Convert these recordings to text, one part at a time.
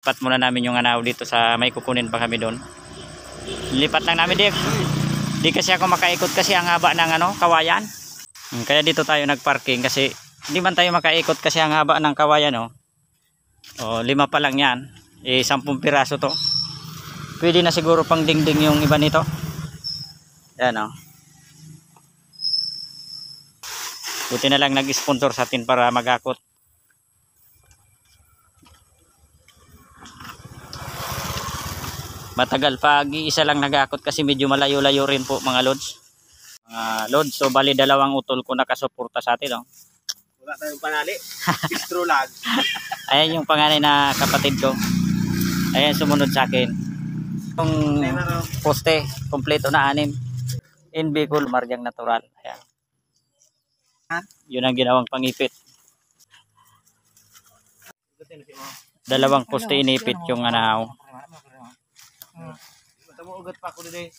Lipat muna namin yung anaw dito sa may kukunin pa kami doon. Lipat lang namin di kasi ako makaikot kasi ang haba ng kawayan. Kaya dito tayo nagparking kasi hindi man tayo makaikot kasi ang haba ng kawayan O 5 pa lang yan. 10 piraso to. Pwede na siguro pang dingding yung iba nito. Yan Buti na lang nag-sponsor sa atin para magakot. Matagal pag isa lang nagakot kasi medyo malayo-layo rin po mga lods. Mga lods, so bali 2 utol ko nakasuporta sa atin Wala tayong panali. Bistro lang. Ayan yung panganay na kapatid ko. Ayan sumunod sa akin. Yung poste, kompleto na 6. In Bicol, Margang Natural. Ayan. Yun ang ginawang pangipit. 2 poste inipit yung anaw. Ugat pa ako din.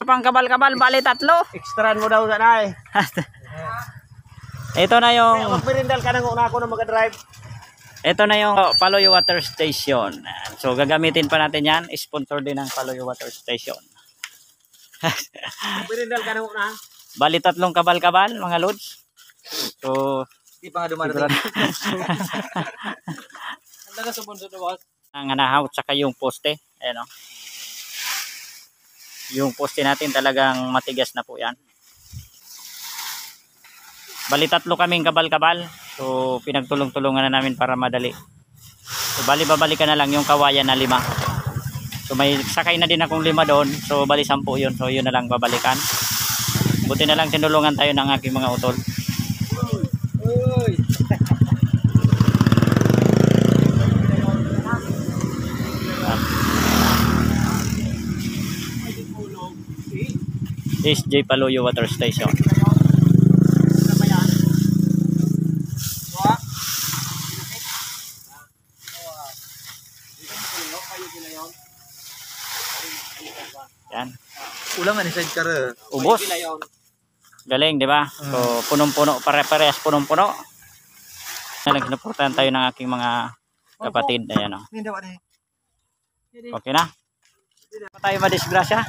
Pang kabal-kabal, bali 3. Extrahan mo daw na Ito na yung magpirindal ka nang una ako na mag-drive. Ito na yung Paloyo Water Station. So gagamitin pa natin yan. Sponsor din ng Paloyo Water Station. Magpirindal ka nang una. Bali 3 kabal-kabal mga lods. So Di pa nga dumarating. Ang taga sumunod na boss. Ang anahaw tsaka yung poste. Ayan Yung poste natin talagang matigas na po yan. Bali 3 kaming kabal-kabal. So pinagtulong-tulungan na namin para madali. So bali babalikan na lang yung kawayan na 5. So may sakay na din akong 5 doon. So bali 10 yun. So yun na lang babalikan. Buti na lang tinulungan tayo ng aking mga utol. SJ Paloyo Water Station. Yan. Ulang nga ni side car. Ubos. Galing, di ba? So, punong-puno, pare-parehas punong-puno. Nalang sinuportahan tayo ng aking mga kapatid. Ayan Okay na? Hindi tayo madisgrasya.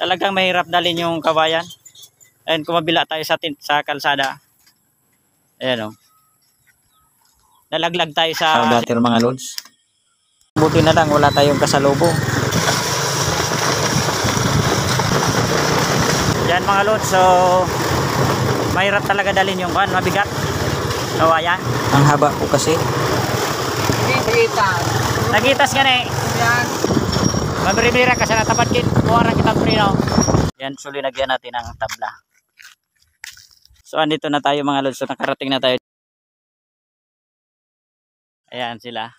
Talagang mahirap dalhin yung kawayan. Ayan, kumabila tayo sa kalsada. Ayan Nalaglag tayo sa gutter mga lods. Buti na lang wala tayong kasalubong. Yan mga lods, so mahirap talaga dalhin yung mabigat kawayan. Ang haba po kasi. Nagitas ka na Yan. Mamiri-mira kasi natapat kin. Buwarang kitang prino. Yan, so linagyan natin ang tabla. So andito na tayo mga lods. So nakarating na tayo. Ayan sila.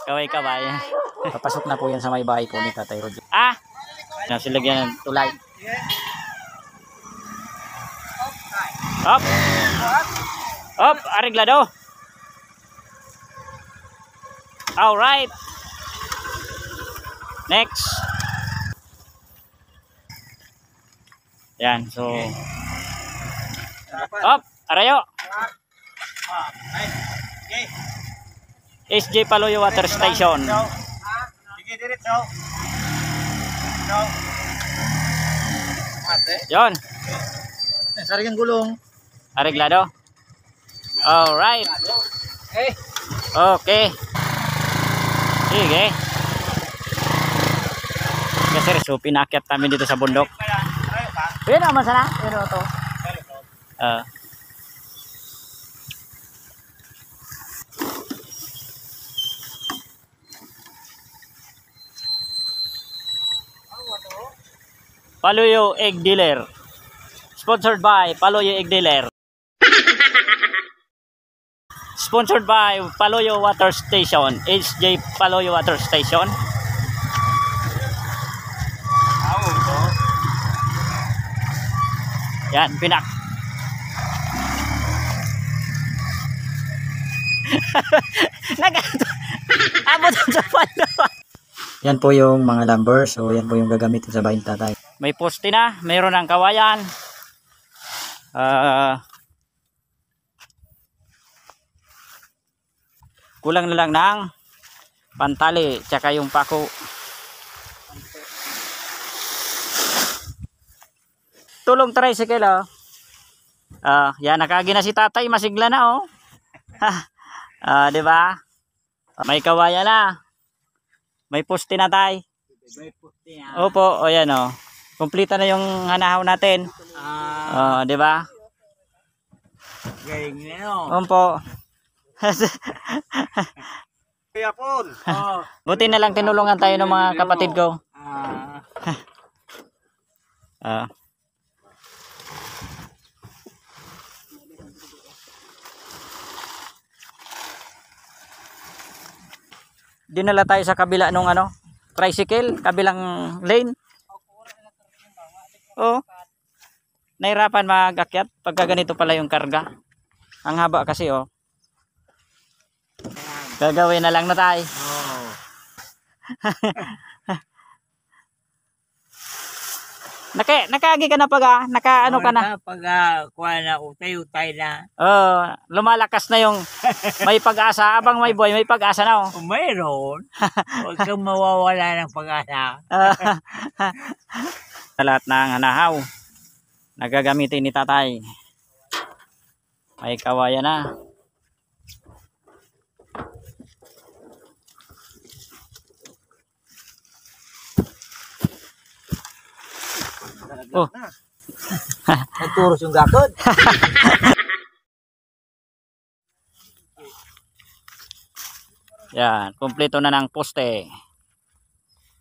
Kaway-kaway. Papasok na po yan sa may bahay po ni Tatay Roger. Nasilagyan ng tulay. Up. Up, areglado. All right. Next. Yan, so up, arayo. Okay. SJ Paloyo Water Station. Sige, diretso. Yon. Saring ang gulong. Areglado. All right. Okay. Sige. Kasi so pinakyat kami dito sa bundok. Yan naman sana. Pero to. Paloyo Egg Dealer. Sponsored by Paloyo Egg Dealer. Sponsored by Paloyo Water Station. SJ Paloyo Water Station. Yan, pinak. Abot sa palo. Yan po yung mga lumber. So yan po yung gagamitin sa bahay ng tatay. May poste na, mayroon ng kawayan. Kulang na lang ng pantali, tsaka yung pako. Tulong tricycle oh. Yan nakagi na si tatay, masigla na oh. Di ba? May kawayan na. May poste na tay. May puti yan. Opo, o yan oh. Kumplita na yung hanahaw natin. Di ba? Galing na no. Opo. Kaya po. Buti na lang tinulungan tayo ng mga kapatid ko. Dinala tayo sa kabila nung ano, tricycle, kabilang lane. Oh. Nahirapan mag-akyat pagka ganito pala yung karga. Ang haba kasi oh. Gagawin na lang na tayo. Nakaagi ka na pag naka-ano ka na. Pag kuha na utay-utay na. Lumalakas na yung may pag-asa. Abang may boy, may pag-asa na oh. Mayroon. Huwag kang mawawala ng pag-asa. Sa lahat ng hanahaw nagagamitin ni tatay. May kawayan na. Oh. Nagturos yung gakod. Yan, kumpleto na ng poste.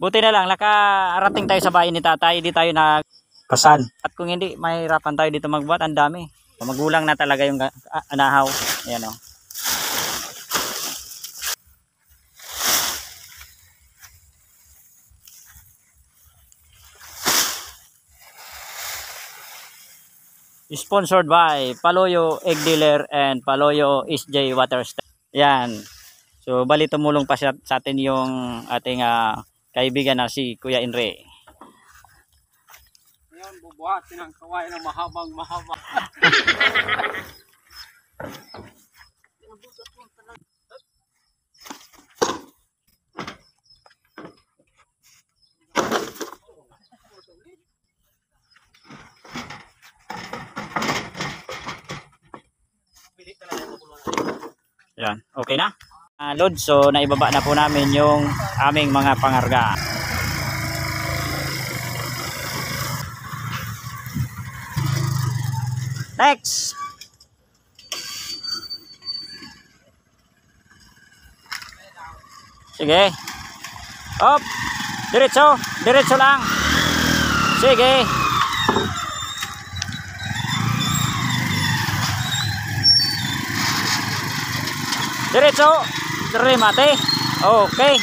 Buti na lang nakarating tayo sa bahay ni tatay, hindi tayo nagpasan. At kung hindi, mahirapan tayo dito magbuhat, ang dami. Magulang na talaga yung anahaw. Ayan o. Sponsored by Paloyo Egg Dealer and Paloyo SJ Water Step. Yan. So bali tumulong pa sa atin yung ating kaibigan na si Kuya Inre. Ngayon bubuhatin ang kawayan ng mahaba. Yan, okay na. Load, so naibaba na po namin yung aming mga pangarga. Next. Sige. Op. Diretso lang. Sige. Diretso, remate. Okay.